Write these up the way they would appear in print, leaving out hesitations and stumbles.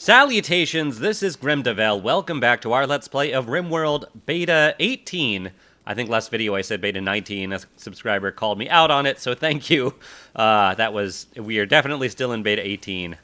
Salutations, this is Grimdevel. Welcome back to our Let's Play of RimWorld Beta 18. I think last video I said Beta 19. A subscriber called me out on it, so thank you. We are definitely still in Beta 18.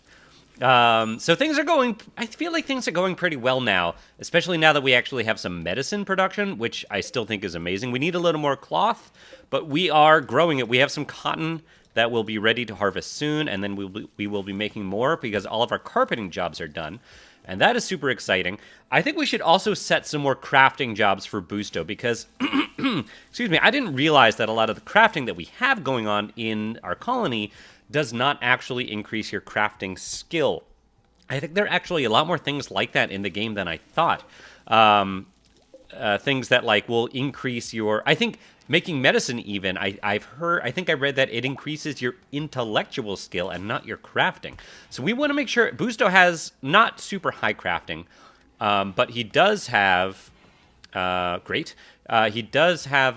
So things are going, I feel like things are going pretty well now, especially now that we actually have some medicine production, which I still think is amazing. We need a little more cloth, but we are growing it. We have some cotton that will be ready to harvest soon, and then we will be making more because all of our carpeting jobs are done, and that is super exciting. I think we should also set some more crafting jobs for Busto because, excuse me, I didn't realize that a lot of the crafting that we have going on in our colony does not actually increase your crafting skill. I think there are actually a lot more things like that in the game than I thought. Things that like will increase your, I think making medicine even, I think I read that it increases your intellectual skill and not your crafting. So we want to make sure, Busto has not super high crafting, but he does have, he does have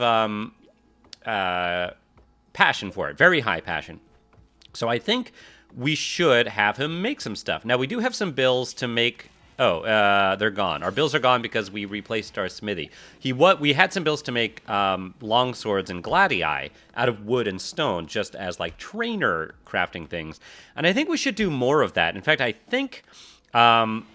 passion for it, very high passion. So I think we should have him make some stuff. Now we do have some bills to make. Oh, they're gone. Our bills are gone because we replaced our smithy. We had some bills to make long swords and gladii out of wood and stone, just as like trainer crafting things. And I think we should do more of that. In fact, I think, and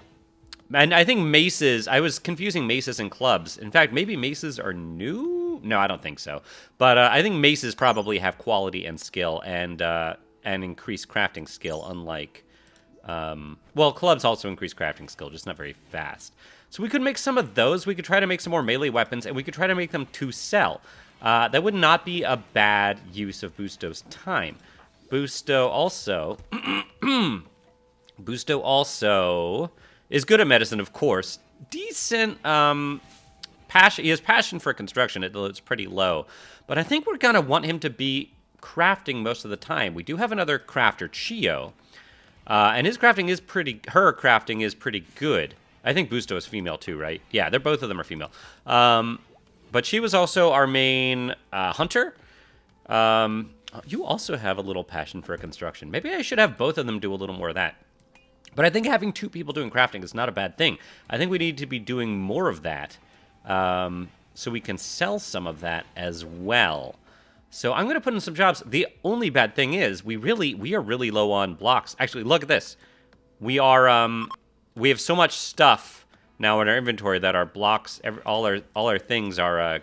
I think maces. I was confusing maces and clubs. In fact, maybe maces are new. No, I don't think so. But I think maces probably have quality and skill and increased crafting skill, unlike. Well, clubs also increase crafting skill, just not very fast. So we could make some of those. We could try to make some more melee weapons, and we could try to make them to sell. That would not be a bad use of Busto's time. Busto also is good at medicine, of course. Decent passion. He has passion for construction. It's pretty low, but I think we're gonna want him to be crafting most of the time. We do have another crafter, Chio. And his crafting is her crafting is pretty good. I think Busto is female too, right? Yeah, both of them are female. But she was also our main hunter. You also have a little passion for construction. Maybe I should have both of them do a little more of that. But I think having two people doing crafting is not a bad thing. I think we need to be doing more of that so we can sell some of that as well. So I'm going to put in some jobs. The only bad thing is we are really low on blocks. Actually, look at this. We have so much stuff now in our inventory that our blocks, all our things are,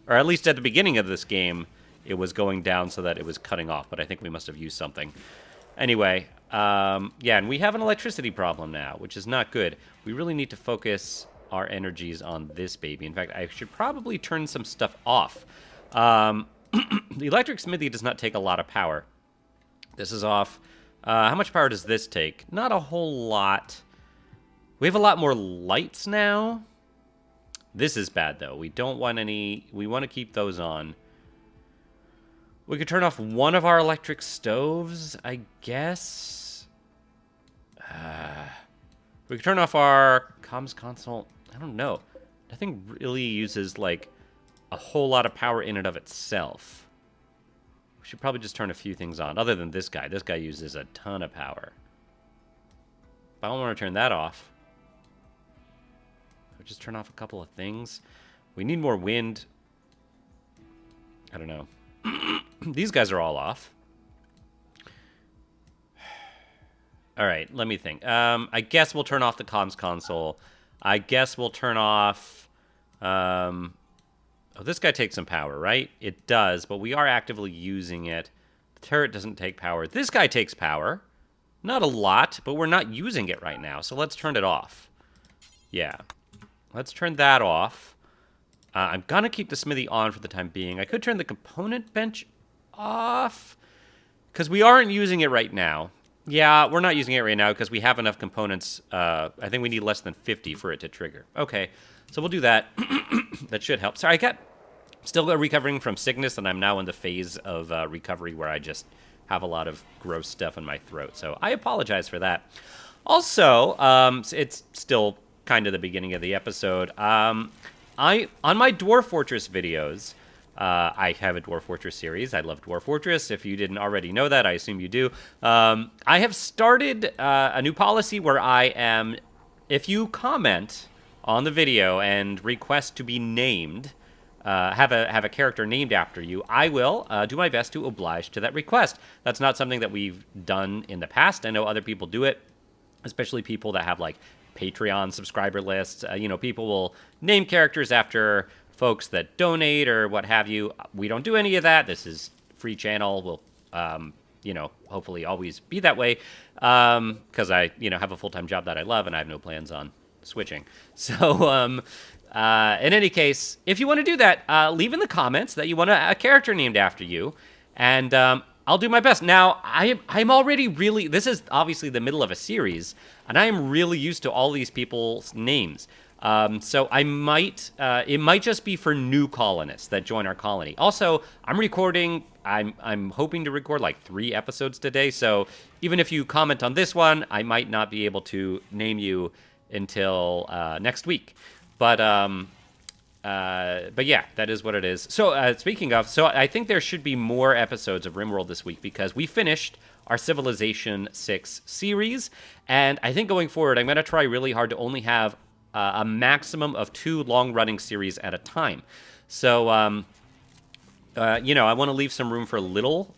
or at least at the beginning of this game, it was going down so that it was cutting off. But I think we must have used something. Anyway, yeah, and we have an electricity problem now, which is not good. We really need to focus our energies on this baby. In fact, I should probably turn some stuff off. The electric smithy does not take a lot of power. This is off. How much power does this take? Not a whole lot. We have a lot more lights now. This is bad, though. We don't want any. We want to keep those on. We could turn off one of our electric stoves, I guess. We could turn off our comms console. I don't know. Nothing really uses, like, a whole lot of power in and of itself. We should probably just turn a few things on, other than this guy. This guy uses a ton of power. But I don't want to turn that off. I'll just turn off a couple of things. We need more wind. I don't know. These guys are all off. All right, let me think. I guess we'll turn off the comms console. I guess we'll turn off... Oh, this guy takes some power, right? It does, but we are actively using it. The turret doesn't take power. This guy takes power. Not a lot, but we're not using it right now, so let's turn it off. Yeah. Let's turn that off. I'm going to keep the smithy on for the time being. I could turn the component bench off, because we aren't using it right now. Yeah, we're not using it right now because we have enough components. I think we need less than 50 for it to trigger. Okay, so we'll do that. That should help. Sorry, still recovering from sickness, and I'm now in the phase of recovery where I just have a lot of gross stuff in my throat. So I apologize for that. Also, it's still kind of the beginning of the episode. On my Dwarf Fortress videos, I have a Dwarf Fortress series. I love Dwarf Fortress. If you didn't already know that, I assume you do. I have started a new policy where I am, if you comment on the video and request to be named, have a character named after you, I will do my best to oblige to that request. That's not something that we've done in the past. I know other people do it, especially people that have like Patreon subscriber lists. People will name characters after folks that donate or what have you. We don't do any of that. This is free channel. We'll, hopefully always be that way because I, have a full-time job that I love and I have no plans on switching. So, in any case, if you want to do that, leave in the comments that you want a character named after you, and I'll do my best. Now, I'm already really, this is obviously the middle of a series, and I am really used to all these people's names. So I might, it might just be for new colonists that join our colony. Also, I'm hoping to record like 3 episodes today, so even if you comment on this one, I might not be able to name you until next week. But yeah, that is what it is. So speaking of, I think there should be more episodes of RimWorld this week because we finished our Civilization 6 series, and I think going forward, I'm going to try really hard to only have a maximum of 2 long-running series at a time. So, I want to leave some room for little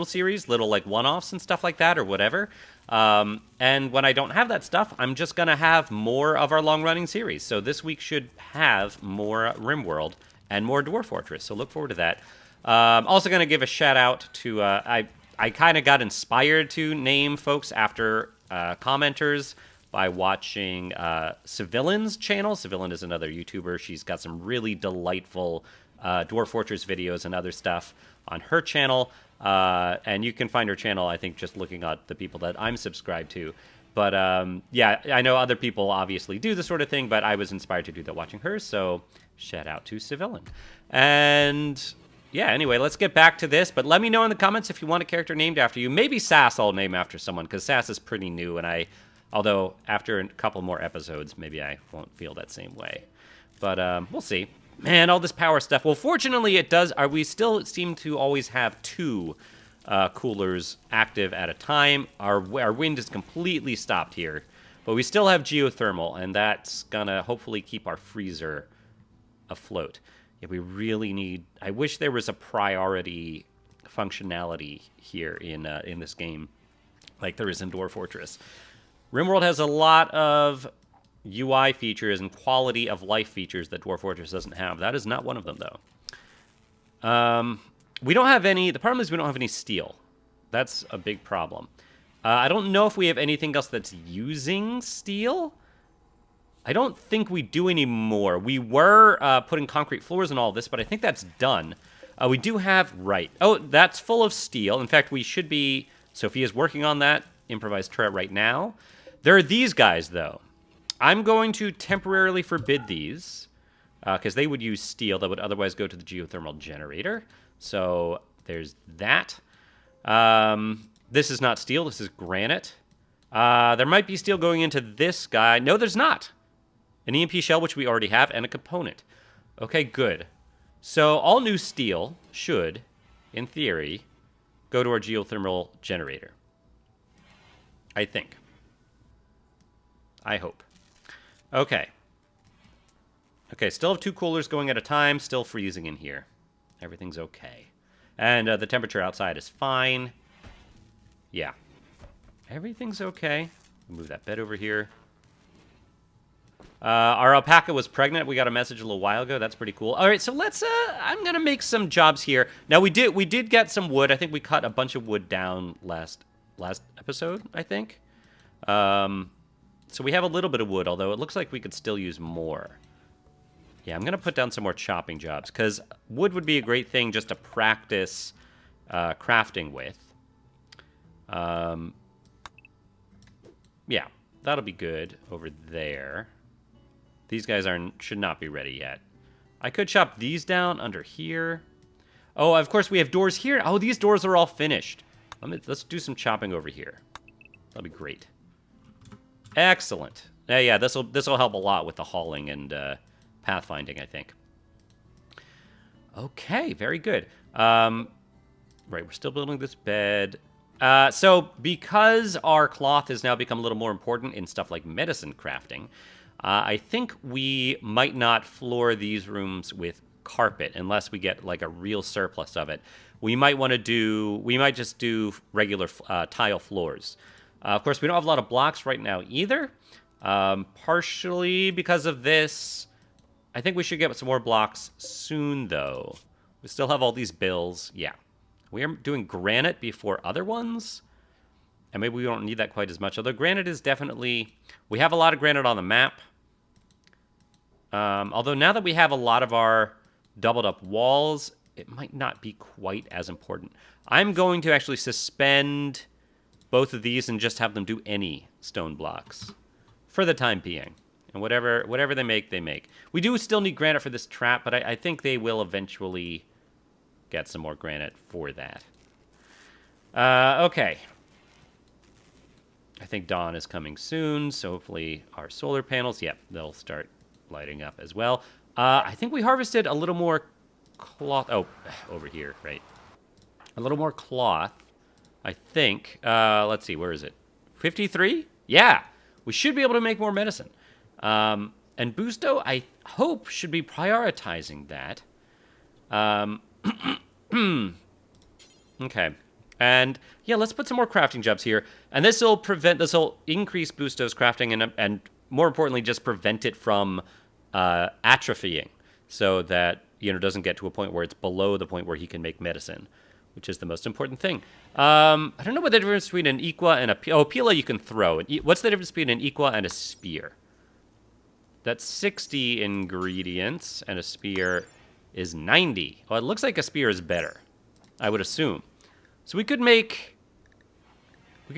series, little like one-offs and stuff like that or whatever. And when I don't have that stuff, I'm just going to have more of our long-running series. So this week should have more RimWorld and more Dwarf Fortress. So look forward to that. Also going to give a shout-out to... I kind of got inspired to name folks after commenters by watching Civillin's channel. Civillin is another YouTuber. She's got some really delightful Dwarf Fortress videos and other stuff on her channel. And you can find her channel, I think, just looking at the people that I'm subscribed to. But yeah, I know other people obviously do this sort of thing, but I was inspired to do that watching her. So shout out to Civillin. And yeah, anyway, let's get back to this. But let me know in the comments if you want a character named after you. Maybe Sass I'll name after someone, because Sass is pretty new, and although after a couple more episodes, maybe I won't feel that same way. But we'll see. Man, all this power stuff. Well, fortunately, it does. We still seem to always have 2 coolers active at a time. Our wind is completely stopped here, but we still have geothermal, and that's gonna hopefully keep our freezer afloat. Yeah, we really need... I wish there was a priority functionality here in this game, like there is in Dwarf Fortress. RimWorld has a lot of UI features and quality of life features that Dwarf Fortress doesn't have. That is not one of them, though. We don't have any... The problem is we don't have any steel. That's a big problem. I don't know if we have anything else that's using steel. I don't think we do anymore. We were putting concrete floors and all this, but I think that's done. We do have... Right. Oh, that's full of steel. In fact, we should be... Sophia's working on that improvised turret right now. There are these guys, though. I'm going to temporarily forbid these, because they would use steel that would otherwise go to the geothermal generator. So there's that. This is not steel. This is granite. There might be steel going into this guy. No, there's not. An EMP shell, which we already have, and a component. Okay, good. So all new steel should, in theory, go to our geothermal generator. I think. I hope. Okay. Okay, still have 2 coolers going at a time. Still freezing in here. Everything's okay. And the temperature outside is fine. Yeah. Everything's okay. Move that bed over here. Our alpaca was pregnant. We got a message a little while ago. That's pretty cool. All right, so let's... I'm going to make some jobs here. Now, we did get some wood. I think we cut a bunch of wood down last episode, I think. So we have a little bit of wood, although it looks like we could still use more. Yeah, I'm going to put down some more chopping jobs, because wood would be a great thing just to practice crafting with. Yeah, that'll be good over there. These guys should not be ready yet. I could chop these down under here. Oh, of course, we have doors here. Oh, these doors are all finished. Let's do some chopping over here. That'll be great. Excellent. Yeah, this will help a lot with the hauling and pathfinding, I think. Okay, very good. Right, we're still building this bed. So because our cloth has now become a little more important in stuff like medicine crafting, I think we might not floor these rooms with carpet unless we get like a real surplus of it. We might just do regular tile floors. Of course, we don't have a lot of blocks right now either. Partially because of this. I think we should get some more blocks soon, though. We still have all these bills. Yeah. We are doing granite before other ones. And maybe we don't need that quite as much. Although granite is definitely... We have a lot of granite on the map. Although now that we have a lot of our doubled up walls, it might not be quite as important. I'm going to actually suspend both of these and just have them do any stone blocks for the time being. And whatever they make, they make. We do still need granite for this trap, but I think they will eventually get some more granite for that. Okay. I think dawn is coming soon, so hopefully our solar panels, yep, they'll start lighting up as well. I think we harvested a little more cloth. Oh, over here, right. A little more cloth, I think. Let's see, where is it? 53? Yeah, we should be able to make more medicine. And Busto, I hope, should be prioritizing that. Okay. And, yeah, let's put some more crafting jobs here. And this will increase Busto's crafting and more importantly, just prevent it from atrophying so that, doesn't get to a point where it's below the point where he can make medicine, which is the most important thing. I don't know what the difference between an Equa and a... Oh, Pila you can throw. What's the difference between an Equa and a spear? That's 60 ingredients, and a spear is 90. Well, it looks like a spear is better, I would assume. So we could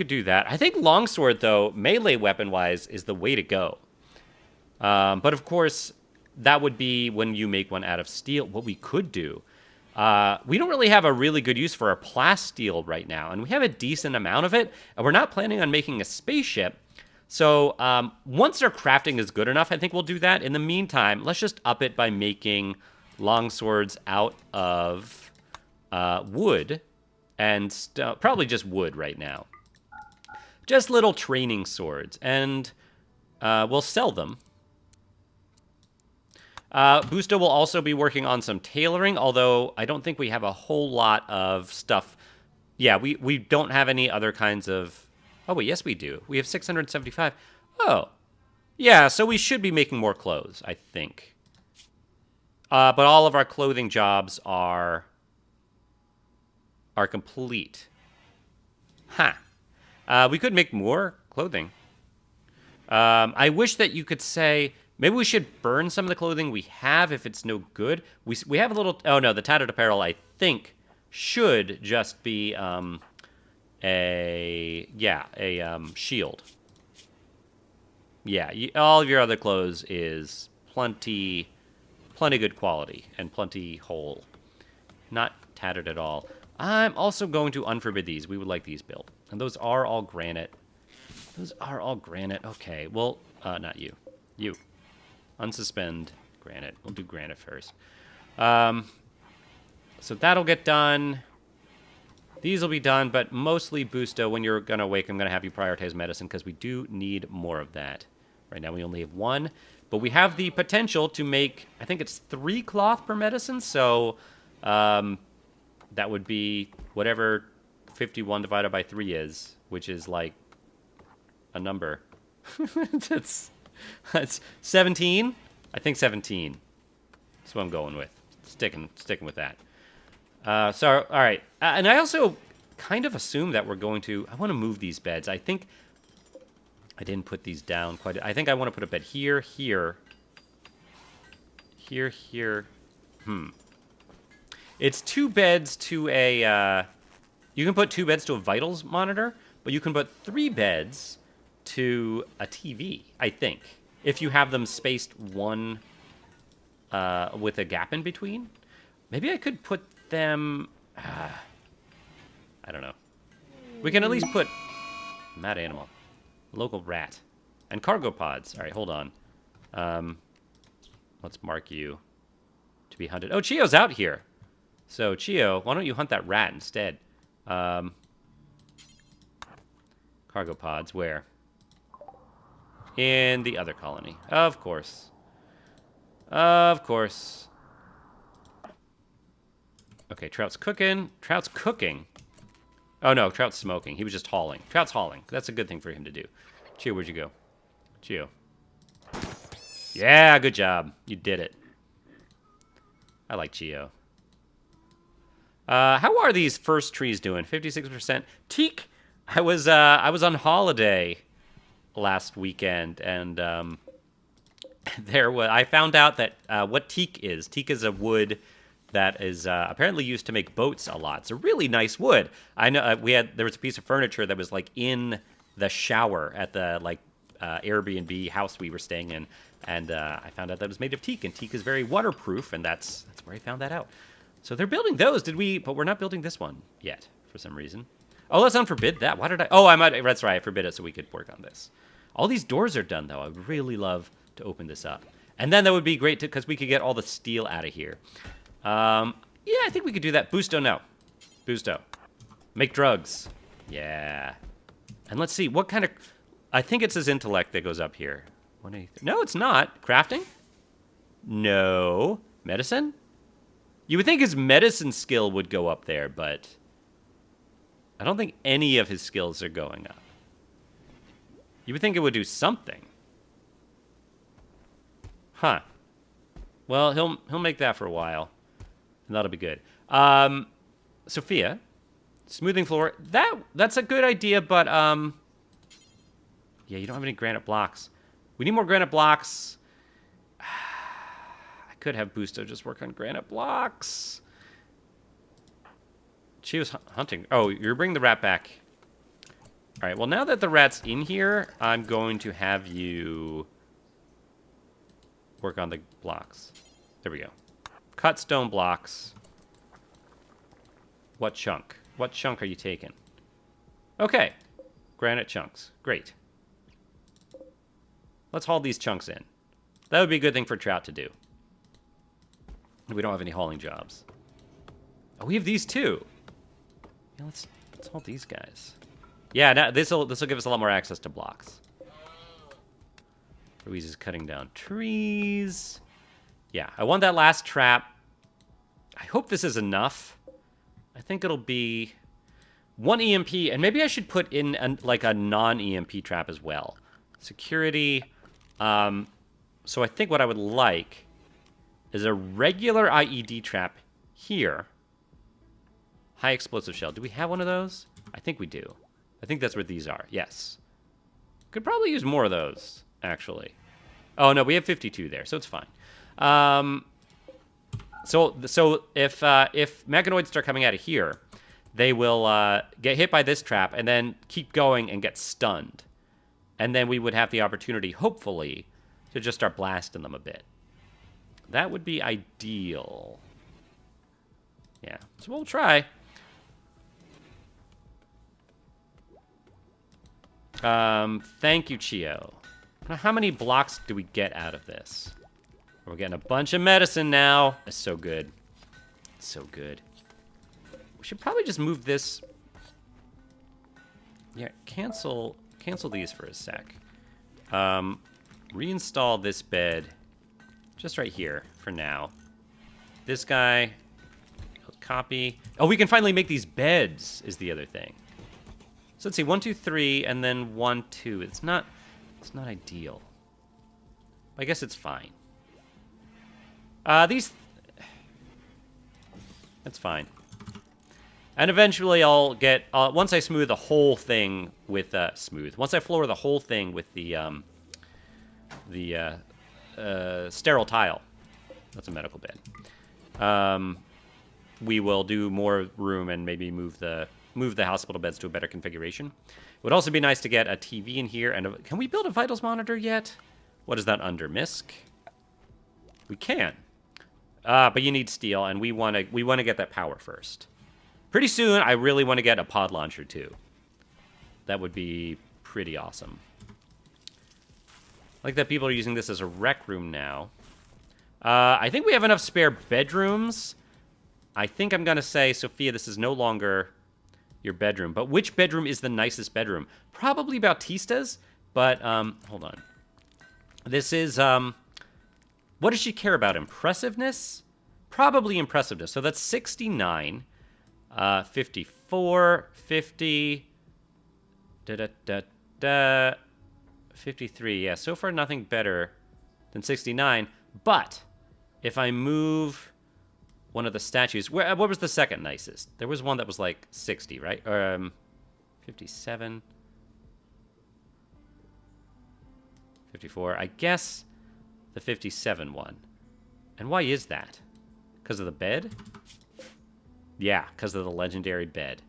do that. I think longsword, though, melee weapon-wise, is the way to go. But, of course, that would be when you make one out of steel. What we could do... we don't really have a really good use for our plasteel right now, and we have a decent amount of it, and we're not planning on making a spaceship. So once our crafting is good enough, I think we'll do that. In the meantime, let's just up it by making longswords out of wood, and probably just wood right now. Just little training swords, and we'll sell them. Busto will also be working on some tailoring, although I don't think we have a whole lot of stuff. Yeah, we don't have any other kinds of... Oh, wait, yes, we do. We have 675. Oh, yeah, so we should be making more clothes, I think. But all of our clothing jobs are complete. Huh. We could make more clothing. I wish that you could say... Maybe we should burn some of the clothing we have if it's no good. We have a little... Oh, no, the tattered apparel, I think, should just be a shield. Yeah, all of your other clothes is plenty good quality and plenty whole. Not tattered at all. I'm also going to unforbid these. We would like these built. And those are all granite. Those are all granite. Okay, well, not you. You. Unsuspend granite. We'll do granite first. So that'll get done. These will be done, but mostly Busto, when you're going to wake, I'm going to have you prioritize medicine because we do need more of that. Right now we only have one, but we have the potential to make, I think it's 3 cloth per medicine, so that would be whatever 51 divided by 3 is, which is like a number. That's 17? I think 17. That's what I'm going with. Sticking with that. So, all right. And I also kind of assume that we're going to... I want to move these beds. I think... I didn't put these down quite... I think I want to put a bed here, here. Here, here. It's 2 beds to a... you can put 2 beds to a vitals monitor, but you can put 3 beds to a TV, I think. If you have them spaced one with a gap in between. Maybe I could put them... I don't know. We can at least put... Mad animal. Local rat. And cargo pods. All right, hold on. Let's mark you to be hunted. Oh, Chio's out here. So, Chio, why don't you hunt that rat instead? Cargo pods, where? In the other colony. Of course. Of course. Okay, Trout's cooking. Trout's cooking. Oh, no, Trout's smoking. He was just hauling. Trout's hauling. That's a good thing for him to do. Chio, where'd you go? Chio. Yeah, good job. You did it. I like Chio. How are these first trees doing? 56%. Teak. I was on holiday last weekend, and I found out that what teak is. Teak is a wood that is apparently used to make boats a lot. It's a really nice wood. I know there was a piece of furniture that was like in the shower at the Airbnb house we were staying in, and I found out that it was made of teak, and teak is very waterproof, and that's where I found that out. So they're building those, but we're not building this one yet for some reason. Oh, let's unforbid that. Why did I? Oh, that's right. I forbid it so we could work on this. All these doors are done, though. I would really love to open this up. And then that would be great, because we could get all the steel out of here. Yeah, I think we could do that. Busto, no. Busto. Make drugs. Yeah. And let's see, what kind of... I think it's his intellect that goes up here. No, it's not. Crafting? No. Medicine? You would think his medicine skill would go up there, but I don't think any of his skills are going up. You would think it would do something. Huh. Well, he'll make that for a while, and that'll be good. Sophia, smoothing floor. That's a good idea, but yeah, you don't have any granite blocks. We need more granite blocks. Could have Busto just work on granite blocks. She was hunting. Oh, you're bringing the rat back. All right, well, now that the rat's in here, I'm going to have you work on the blocks. There we go. Cut stone blocks. What chunk? What chunk are you taking? Okay. Granite chunks. Great. Let's haul these chunks in. That would be a good thing for Trout to do. We don't have any hauling jobs. Oh, we have these too. Yeah, let's haul these guys. Yeah, now this'll give us a lot more access to blocks. Ruiz is cutting down trees. Yeah, I want that last trap. I hope this is enough. I think it'll be 1 EMP, and maybe I should put in a non-EMP trap as well. Security. So I think what I would like is a regular IED trap here. High explosive shell. Do we have one of those? I think we do. I think that's where these are. Yes. Could probably use more of those, actually. Oh, no, we have 52 there, so it's fine. So if mechanoids start coming out of here, they will get hit by this trap and then keep going and get stunned. And then we would have the opportunity, hopefully, to just start blasting them a bit. That would be ideal. Yeah, so we'll try. Thank you, Chio. Now, how many blocks do we get out of this? We're getting a bunch of medicine now. That's so good. So good. We should probably just move this. Yeah, cancel these for a sec. Reinstall this bed just right here for now. This guy, copy. Oh, we can finally make these beds is the other thing. So let's see, 1, 2, 3, and then 1, 2. It's not ideal. I guess it's fine. That's fine. And eventually I'll get, once I smooth the whole thing with, once I floor the whole thing with the sterile tile. That's a medical bed. We will do more room and maybe move the hospital beds to a better configuration. It would also be nice to get a TV in here. And can we build a vitals monitor yet? What is that under? MISC? We can. But you need steel, and we want to get that power first. Pretty soon, I really want to get a pod launcher too. That would be pretty awesome. I like that people are using this as a rec room now. I think we have enough spare bedrooms. I think I'm going to say, Sophia, this is no longer your bedroom. But which bedroom is the nicest bedroom? Probably Bautista's, but hold on. This is, what does she care about? Impressiveness? Probably impressiveness. So that's 69, 54, 50, 53. Yeah, so far nothing better than 69. But if I move one of the statues, what was the second nicest? There was one that was like 60, right? Or 57, 54. I guess the 57 one. And why is that? Because of the bed? Yeah, because of the legendary bed.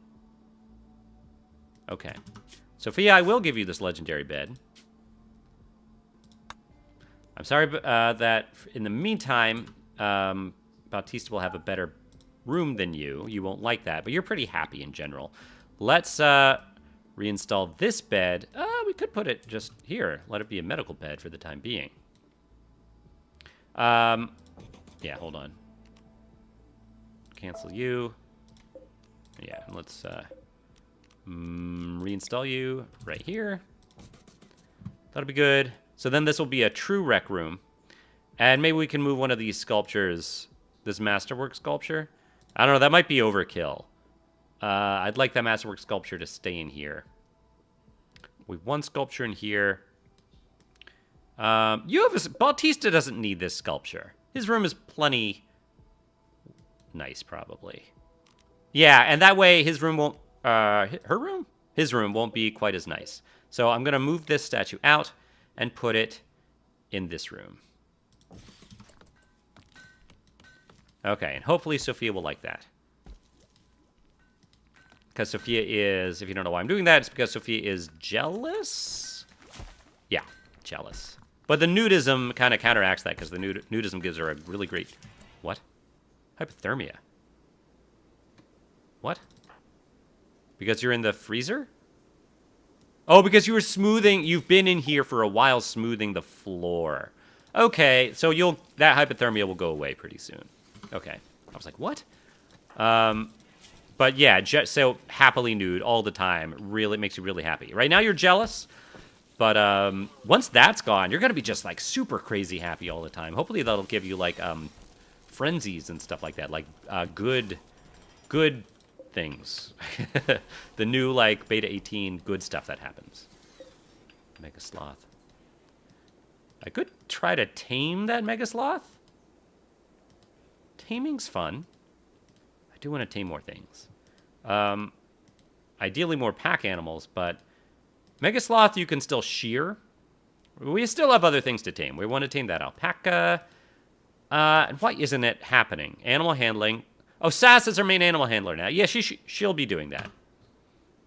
Okay. Sophia, I will give you this legendary bed. I'm sorry that in the meantime, Bautista will have a better room than you. You won't like that, but you're pretty happy in general. Let's reinstall this bed. We could put it just here. Let it be a medical bed for the time being. Yeah, hold on. Cancel you. Yeah, let's reinstall you right here. That'll be good. So then this will be a true rec room. And maybe we can move one of these sculptures, this masterwork sculpture. I don't know, that might be overkill. I'd like that masterwork sculpture to stay in here. We have one sculpture in here. Bautista doesn't need this sculpture. His room is plenty nice, probably. Yeah, and that way his room won't, his room won't be quite as nice. So I'm going to move this statue out and put it in this room. Okay, and hopefully Sophia will like that. Because Sophia is, if you don't know why I'm doing that, it's because Sophia is jealous? Yeah, jealous. But the nudism kind of counteracts that, because the nudism gives her a really great... What? Hypothermia. What? Because you're in the freezer? Oh, because you were smoothing... You've been in here for a while smoothing the floor. Okay, so that hypothermia will go away pretty soon. Okay. I was like, what? But yeah, so happily nude all the time really makes you really happy. Right now you're jealous, but once that's gone, you're going to be just like super crazy happy all the time. Hopefully that'll give you like frenzies and stuff like that, like good things. The new like beta 18 good stuff that happens. Mega Sloth. I could try to tame that Mega Sloth. Taming's fun. I do want to tame more things. Ideally more pack animals, but Mega Sloth you can still shear. We still have other things to tame. We want to tame that alpaca. And why isn't it happening? Animal handling. Oh, Sass is our main animal handler now. Yeah, she'll be doing that.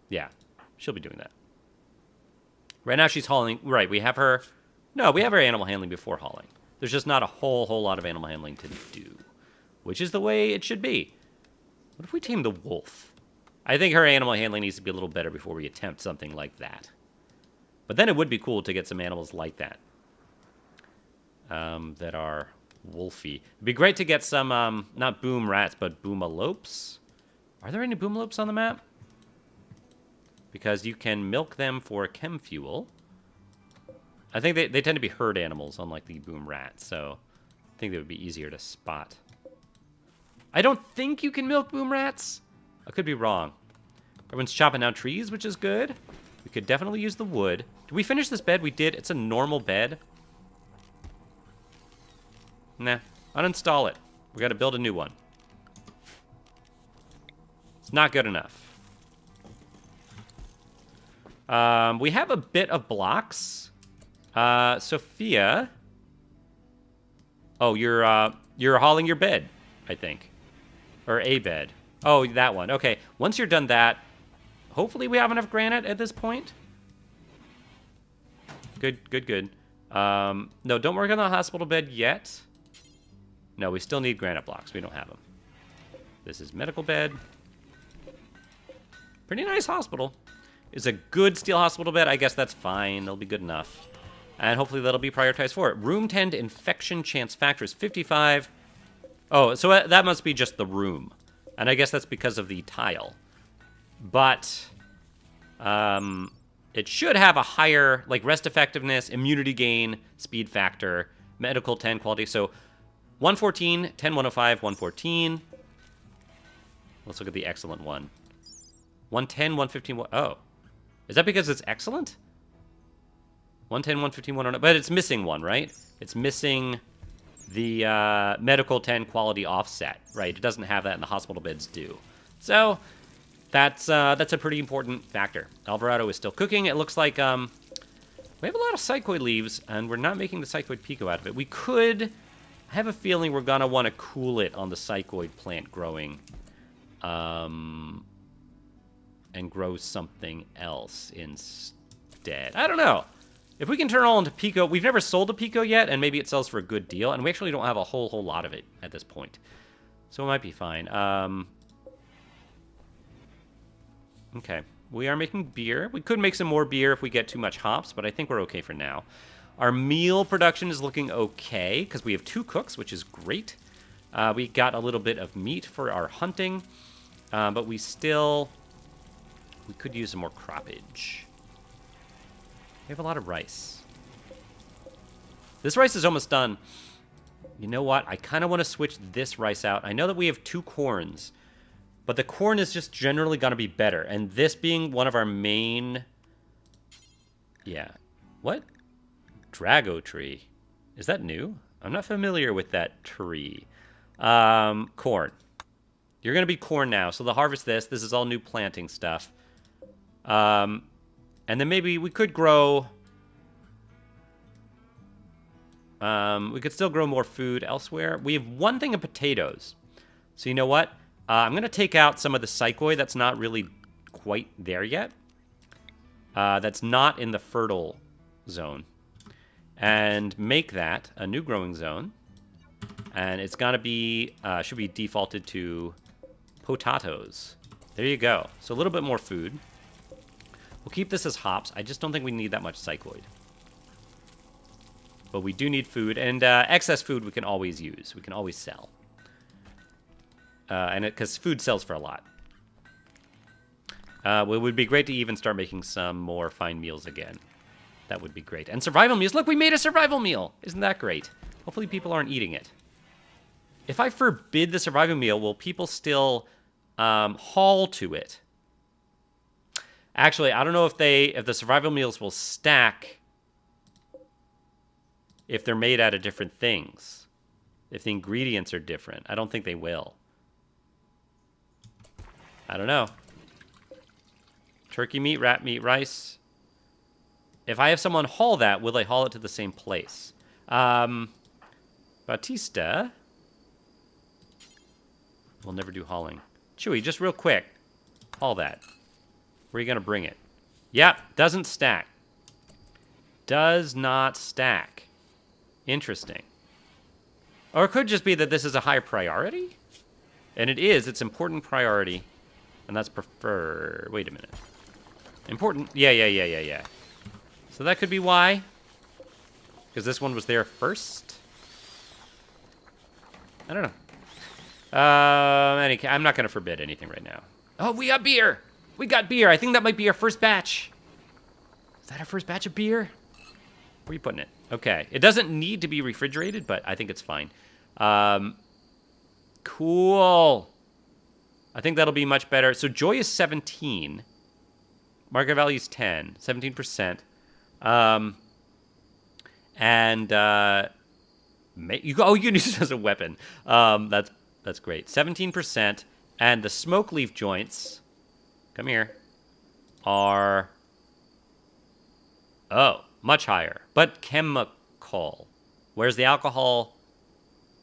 Yeah, she'll be doing that. Right now she's hauling. Right, we have her. No, we have her animal handling before hauling. There's just not a whole lot of animal handling to do, which is the way it should be. What if we tame the wolf? I think her animal handling needs to be a little better before we attempt something like that. But then it would be cool to get some animals like that. That are wolfy. It'd be great to get some, not boom rats, but boomalopes. Are there any boomalopes on the map? Because you can milk them for chem fuel. I think they tend to be herd animals, unlike the boom rats, so I think they would be easier to spot. I don't think you can milk boom rats. I could be wrong. Everyone's chopping down trees, which is good. We could definitely use the wood. Did we finish this bed? We did. It's a normal bed. Nah. Uninstall it. We got to build a new one. It's not good enough. We have a bit of blocks. Sophia. Oh, you're hauling your bed, I think. Or a bed. Oh, that one. Okay, once you're done that, hopefully we have enough granite at this point. Good. No, don't work on the hospital bed yet. No, we still need granite blocks. We don't have them. This is medical bed. Pretty nice hospital. Is a good steel hospital bed. I guess that's fine. It'll be good enough. And hopefully that'll be prioritized for it. Room 10 infection chance factor is 55. Oh, so that must be just the room. And I guess that's because of the tile. But it should have a higher, like, rest effectiveness, immunity gain, speed factor, medical 10 quality. So 114, 10, 105, 114. Let's look at the excellent one. 110, 115, oh. Is that because it's excellent? 110, 115, 109, but it's missing one, right? It's missing the medical 10 quality offset, right? It doesn't have that, and the hospital beds do. So that's a pretty important factor. Alvarado is still cooking. It looks like we have a lot of psychoid leaves, and we're not making the psychoid pico out of it. We could. I have a feeling we're gonna want to cool it on the psychoid plant growing, and grow something else instead. I don't know. If we can turn it all into pico, we've never sold a pico yet, and maybe it sells for a good deal, and we actually don't have a whole lot of it at this point. So it might be fine. Okay, we are making beer. We could make some more beer if we get too much hops, but I think we're okay for now. Our meal production is looking okay, because we have 2 cooks, which is great. We got a little bit of meat for our hunting, but we could use some more croppage. We have a lot of rice. This rice is almost done. You know what? I kind of want to switch this rice out. I know that we have 2 corns, but the corn is just generally going to be better. And this being one of our main... Yeah. What? Drago tree. Is that new? I'm not familiar with that tree. Corn. You're going to be corn now. So they'll harvest this. This is all new planting stuff. And then maybe we could grow... we could still grow more food elsewhere. We have 1 thing of potatoes. So you know what? I'm going to take out some of the psychoid that's not really quite there yet. That's not in the fertile zone. And make that a new growing zone. And it's going to be... should be defaulted to potatoes. There you go. So a little bit more food. We'll keep this as hops. I just don't think we need that much psychoid. But we do need food. And excess food we can always use. We can always sell. Because food sells for a lot. Well, it would be great to even start making some more fine meals again. That would be great. And survival meals. Look, we made a survival meal. Isn't that great? Hopefully people aren't eating it. If I forbid the survival meal, will people still haul to it? Actually, I don't know if the survival meals will stack if they're made out of different things. If the ingredients are different. I don't think they will. I don't know. Turkey meat, rat meat, rice. If I have someone haul that, will they haul it to the same place? Batista. We'll never do hauling. Chewy, just real quick. Haul that. Where are you going to bring it? Yep, doesn't stack. Does not stack. Interesting. Or it could just be that this is a high priority. And it is. It's important priority. And that's preferred. Wait a minute. Important. Yeah. So that could be why. Because this one was there first. I don't know. I'm not going to forbid anything right now. Oh, we got beer. We got beer. I think that might be our first batch. Is that our first batch of beer? Where are you putting it? Okay. It doesn't need to be refrigerated, but I think it's fine. Cool. I think that'll be much better. So Joy is 17. Market value is 10. 17%. You can use it as a weapon. That's great. 17%. And the smoke leaf joints, come here, are, much higher. But chemical. Whereas the alcohol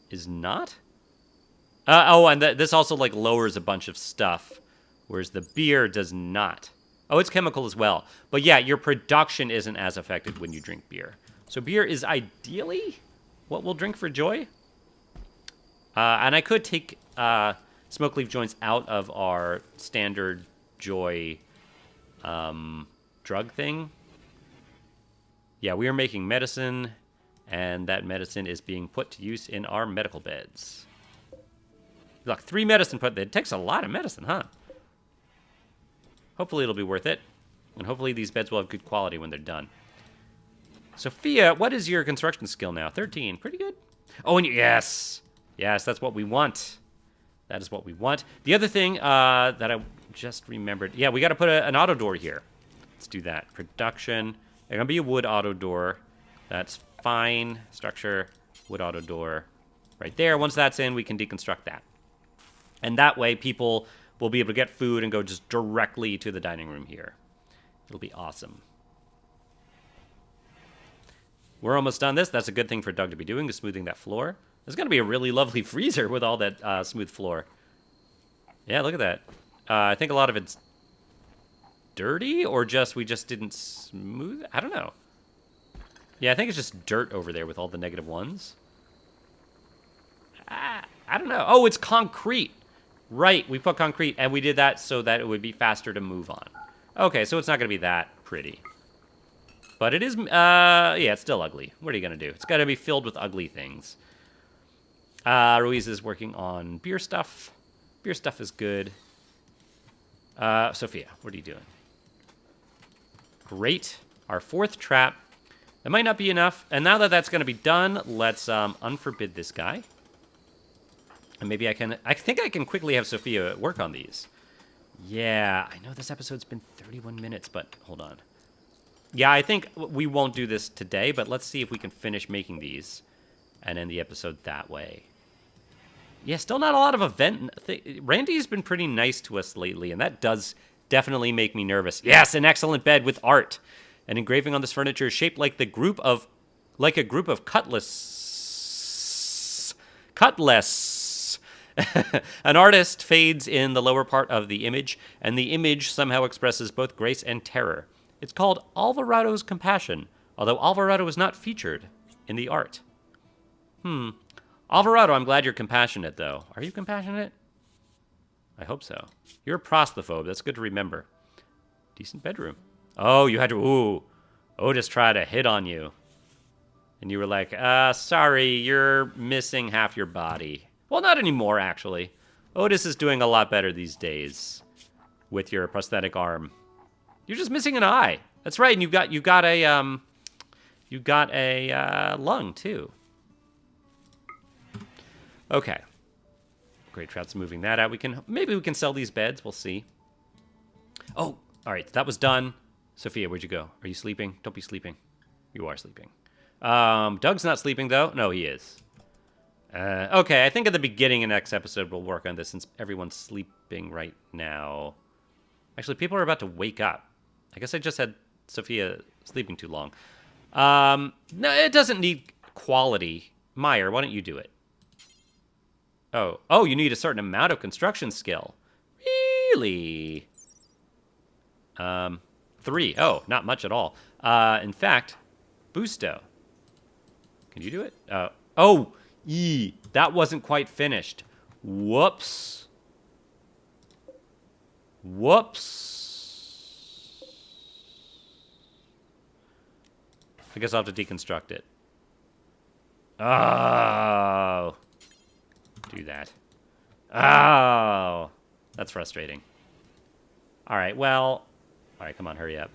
is not? And this also, like, lowers a bunch of stuff. Whereas the beer does not. Oh, it's chemical as well. But yeah, your production isn't as affected when you drink beer. So beer is ideally what we'll drink for Joy. And I could take smoke leaf joints out of our standard Joy drug thing. Yeah, we are making medicine, and that medicine is being put to use in our medical beds. Look, 3 medicine put. It takes a lot of medicine, huh? Hopefully it'll be worth it. And hopefully these beds will have good quality when they're done. Sophia, what is your construction skill now? 13. Pretty good. Oh, and yes. Yes, that's what we want. That is what we want. The other thing that I just remembered. Yeah, we got to put an auto door here. Let's do that. Production. There's going to be a wood auto door. That's fine. Structure, wood auto door. Right there. Once that's in, we can deconstruct that. And that way, people will be able to get food and go just directly to the dining room here. It'll be awesome. We're almost done this. That's a good thing for Doug to be doing, is smoothing that floor. There's going to be a really lovely freezer with all that smooth floor. Yeah, look at that. I think a lot of it's dirty, or just we just didn't smooth. I don't know. Yeah, I think it's just dirt over there with all the negative ones. I don't know. Oh, it's concrete. Right, we put concrete, and we did that so that it would be faster to move on. Okay, so it's not going to be that pretty. But it is, yeah, it's still ugly. What are you going to do? It's got to be filled with ugly things. Ruiz is working on beer stuff. Beer stuff is good. Sophia, what are you doing? Great. Our 4th trap. That might not be enough. And now that that's going to be done, let's unforbid this guy. And maybe I think I can quickly have Sophia work on these. Yeah, I know this episode's been 31 minutes, but hold on. Yeah, I think we won't do this today, but let's see if we can finish making these and end the episode that way. Yeah, still not a lot of event. Randy's been pretty nice to us lately, and that does definitely make me nervous. Yes, an excellent bed with art. An engraving on this furniture is shaped like a group of cutlass. An artist fades in the lower part of the image, and the image somehow expresses both grace and terror. It's called Alvarado's Compassion, although Alvarado is not featured in the art. Alvarado, I'm glad you're compassionate, though. Are you compassionate? I hope so. You're a prostaphobe. That's good to remember. Decent bedroom. Oh, you had to... Ooh. Otis tried to hit on you. And you were like, sorry, you're missing half your body. Well, not anymore, actually. Otis is doing a lot better these days with your prosthetic arm. You're just missing an eye. That's right, and you got a lung too. Okay. Great Trout's moving that out. Maybe we can sell these beds. We'll see. Oh, all right. That was done. Sophia, where'd you go? Are you sleeping? Don't be sleeping. You are sleeping. Doug's not sleeping though. No, he is. Okay, I think at the beginning of next episode we'll work on this since everyone's sleeping right now. Actually, people are about to wake up. I guess I just had Sophia sleeping too long. No, it doesn't need quality. Meyer, why don't you do it? Oh, you need a certain amount of construction skill. Really? 3. Oh, not much at all. In fact, Busto. Can you do it? Oh, that wasn't quite finished. Whoops. I guess I'll have to deconstruct it. Oh. Do that. Oh. That's frustrating. All right, well. All right, come on, hurry up.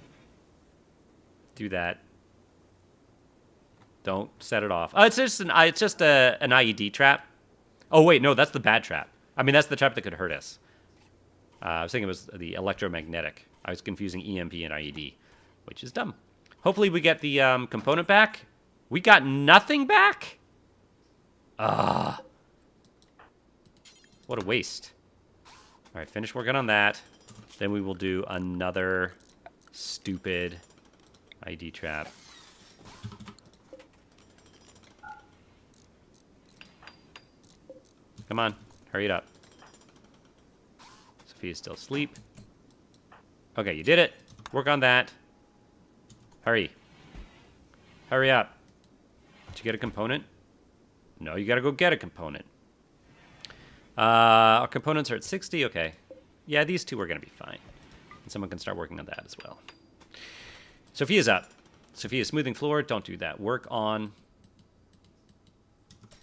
Do that. Don't set it off. It's just an IED trap. Oh, wait, no, that's the bad trap. I mean, that's the trap that could hurt us. I was thinking it was the electromagnetic. I was confusing EMP and IED, which is dumb. Hopefully we get the component back. We got nothing back? What a waste. All right, finish working on that. Then we will do another stupid ID trap. Come on, hurry it up. Sophia's still asleep. Okay, you did it. Work on that. Hurry. Hurry up. Did you get a component? No, you gotta go get a component. Our components are at 60. Okay. Yeah, these two are gonna be fine. And someone can start working on that as well. Sophia's up. Sophia, smoothing floor. Don't do that. Work on...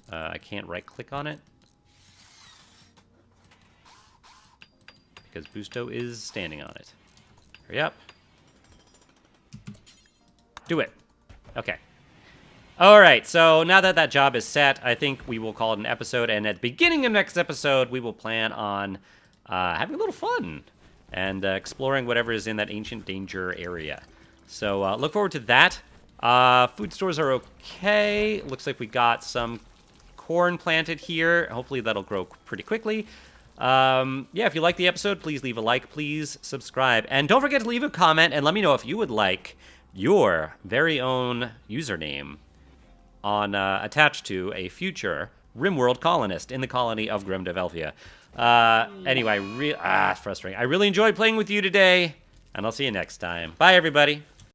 I can't right-click on it. Because Busto is standing on it. Hurry up. Do it. Okay. All right, so now that that job is set, I think we will call it an episode. And at the beginning of next episode, we will plan on having a little fun and exploring whatever is in that ancient danger area. So look forward to that. Food stores are okay. Looks like we got some corn planted here. Hopefully that'll grow pretty quickly. Yeah, if you like the episode, please leave a like, please subscribe. And don't forget to leave a comment and let me know if you would like your very own username on attached to a future RimWorld colonist in the colony of Grimdelvelfia. Anyway, frustrating. I really enjoyed playing with you today, and I'll see you next time. Bye, everybody.